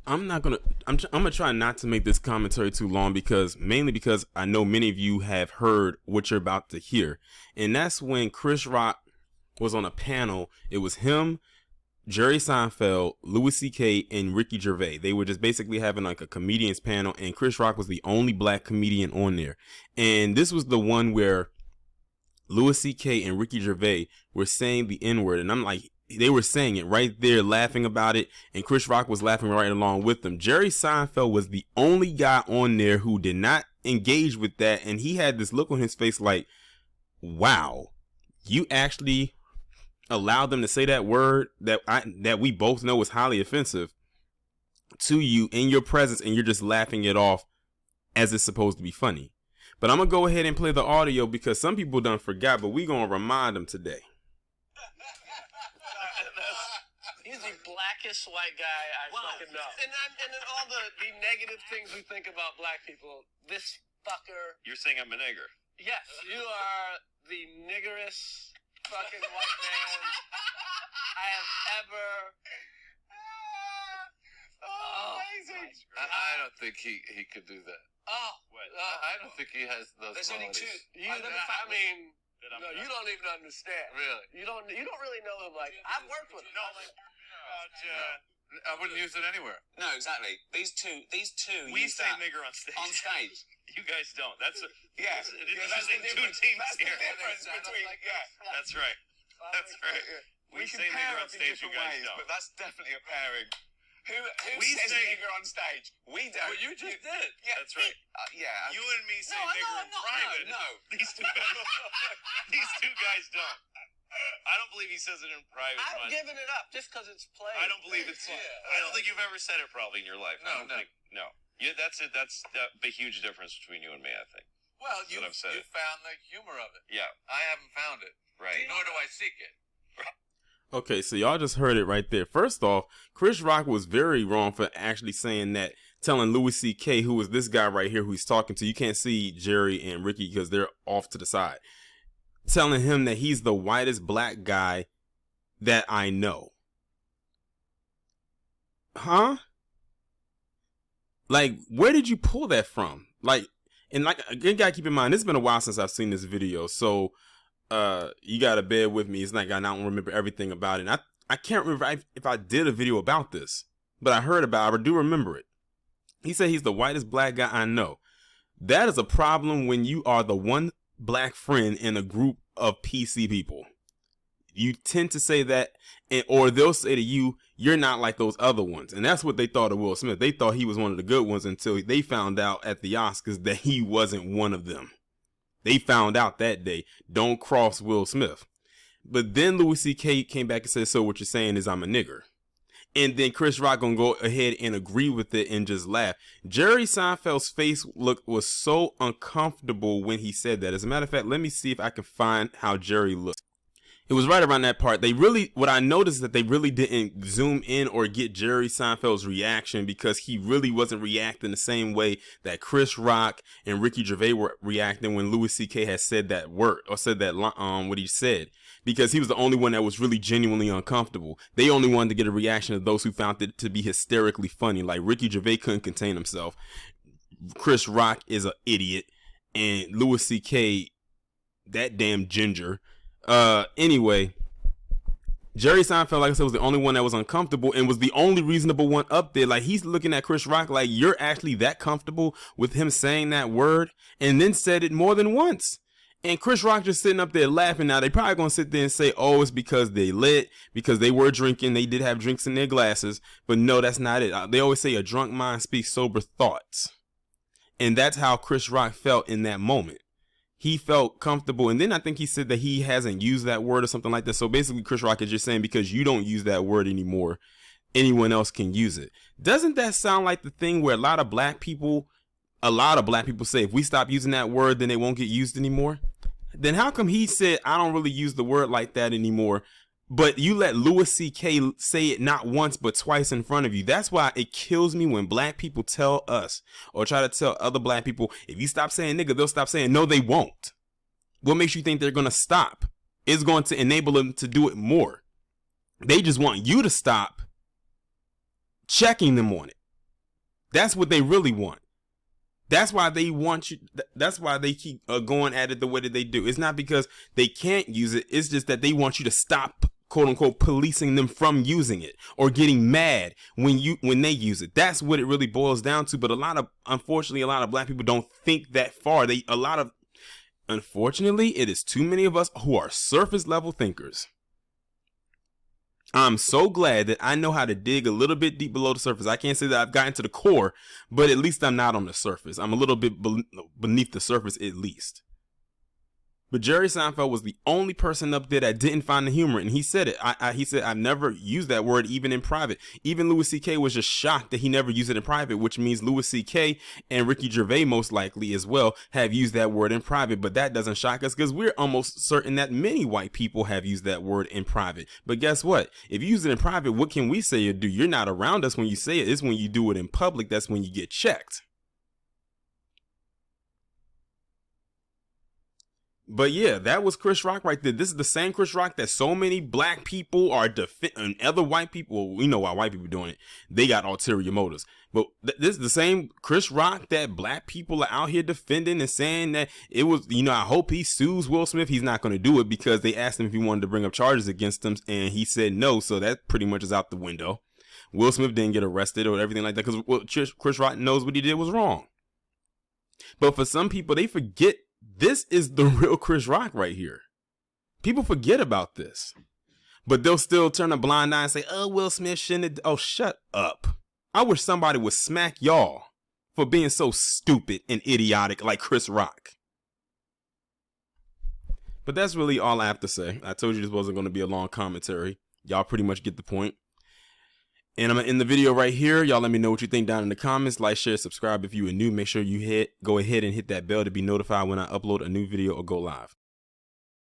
I'm not gonna. I'm gonna try not to make this commentary too long mainly because I know many of you have heard what you're about to hear, and that's when Chris Rock was on a panel. It was him, Jerry Seinfeld, Louis C.K, and Ricky Gervais. They were just basically having like a comedians panel, and Chris Rock was the only black comedian on there. And this was the one where Louis C.K and Ricky Gervais were saying the N-word, and I'm like, they were saying it right there, laughing about it, and Chris Rock was laughing right along with them. Jerry Seinfeld was the only guy on there who did not engage with that, and he had this look on his face like, wow, you actually allowed them to say that word that we both know is highly offensive to you in your presence, and you're just laughing it off as it's supposed to be funny. But I'm gonna go ahead and play the audio because some people done forgot, but we gonna remind them today. He's the blackest white guy I fucking know. And then all the negative things we think about black people, this fucker. You're saying I'm a nigger. Yes, you are the niggerest fucking white man I have ever. Amazing. I don't think he could do that. I don't think he has those qualities. No, you don't even understand. Really? You don't really know him. Like, I've worked with him. I wouldn't use it anywhere. No, exactly. These two. We say nigger on stage. On stage. You guys don't. That's two teams here. That's right. That's right. We say can pair nigger on up in stage. You different guys ways, don't. but that's definitely a pairing. Who We says say- nigger on stage? We don't. Well, you just did. Yeah, That's right. Yeah. You and me say nigger in private. No. These two guys don't. I don't believe he says it in private. I'm giving it up just because it's played. I don't believe it's. I don't think you've ever said it probably in your life. No. No. Yeah, that's it. That's the huge difference between you and me, I think. Well, you I've said it. found the humor of it. Yeah. I haven't found it. Right. Nor do I seek it. Okay, so y'all just heard it right there. First off, Chris Rock was very wrong for actually saying that, telling Louis C.K, who is this guy right here who he's talking to. You can't see Jerry and Ricky because they're off to the side. Telling him that he's the whitest black guy that I know. Huh? Like, where did you pull that from? Like, and like, again, gotta keep in mind, it's been a while since I've seen this video, so you gotta bear with me. It's like I don't remember everything about it. And I can't remember if I did a video about this, but I heard about it. I do remember it. He said he's the whitest black guy I know. That is a problem when you are the one black friend in a group of PC people. You tend to say that, or they'll say to you, you're not like those other ones. And that's what they thought of Will Smith. They thought he was one of the good ones until they found out at the Oscars that he wasn't one of them. They found out that day, don't cross Will Smith. But then Louis C.K. came back and said, so what you're saying is I'm a nigger. And then Chris Rock gonna go ahead and agree with it and just laugh. Jerry Seinfeld's face was so uncomfortable when he said that. As a matter of fact, let me see if I can find how Jerry looked. It was right around that part. What I noticed is that they really didn't zoom in or get Jerry Seinfeld's reaction because he really wasn't reacting the same way that Chris Rock and Ricky Gervais were reacting when Louis C.K. had said that word or said that what he said, because he was the only one that was really genuinely uncomfortable. They only wanted to get a reaction of those who found it to be hysterically funny. Like Ricky Gervais couldn't contain himself. Chris Rock is an idiot, and Louis C.K., that damn ginger. Anyway, Jerry Seinfeld, like I said, was the only one that was uncomfortable and was the only reasonable one up there. Like, he's looking at Chris Rock like, you're actually that comfortable with him saying that word, and then said it more than once. And Chris Rock just sitting up there laughing. Now, they probably gonna sit there and say, oh, it's because they lit, because they were drinking, they did have drinks in their glasses. But no, that's not it. They always say a drunk mind speaks sober thoughts. And that's how Chris Rock felt in that moment. He felt comfortable, and then I think he said that he hasn't used that word or something like that. So basically, Chris Rock is just saying because you don't use that word anymore, anyone else can use it. Doesn't that sound like the thing where a lot of black people say if we stop using that word, then it won't get used anymore? Then how come he said, I don't really use the word like that anymore, but you let Louis C.K. say it not once but twice in front of you? That's why it kills me when black people tell us or try to tell other black people, if you stop saying nigga, they'll stop saying. No, they won't. What makes you think they're going to stop? It's going to enable them to do it more. They just want you to stop checking them on it. That's what they really want. That's why they want you. That's why they keep going at it the way that they do. It's not because they can't use it. It's just that they want you to stop, quote unquote, policing them from using it or getting mad when they use it. That's what it really boils down to. But unfortunately, a lot of black people don't think that far. Unfortunately, it is too many of us who are surface level thinkers. I'm so glad that I know how to dig a little bit deep below the surface. I can't say that I've gotten to the core, but at least I'm not on the surface. I'm a little bit beneath the surface at least. But Jerry Seinfeld was the only person up there that didn't find the humor, and he said it. He said, I've never used that word even in private. Even Louis C.K. was just shocked that he never used it in private, which means Louis C.K. and Ricky Gervais most likely as well have used that word in private. But that doesn't shock us because we're almost certain that many white people have used that word in private. But guess what? If you use it in private, what can we say or do? You're not around us when you say it. It's when you do it in public. That's when you get checked. But yeah, that was Chris Rock right there. This is the same Chris Rock that so many black people are and other white people. Well, we know why white people are doing it. They got ulterior motives. But this is the same Chris Rock that black people are out here defending and saying that it was, I hope he sues Will Smith. He's not going to do it because they asked him if he wanted to bring up charges against him and he said no. So that pretty much is out the window. Will Smith didn't get arrested or everything like that because Chris Rock knows what he did was wrong. But for some people, they forget this is the real Chris Rock right here. People forget about this, but they'll still turn a blind eye and say, oh, Will Smith shouldn't have. Oh, shut up. I wish somebody would smack y'all for being so stupid and idiotic like Chris Rock. But that's really all I have to say. I told you this wasn't going to be a long commentary. Y'all pretty much get the point. And I'm going to end the video right here. Y'all let me know what you think down in the comments. Like, share, subscribe if you are new. Make sure you go ahead and hit that bell to be notified when I upload a new video or go live.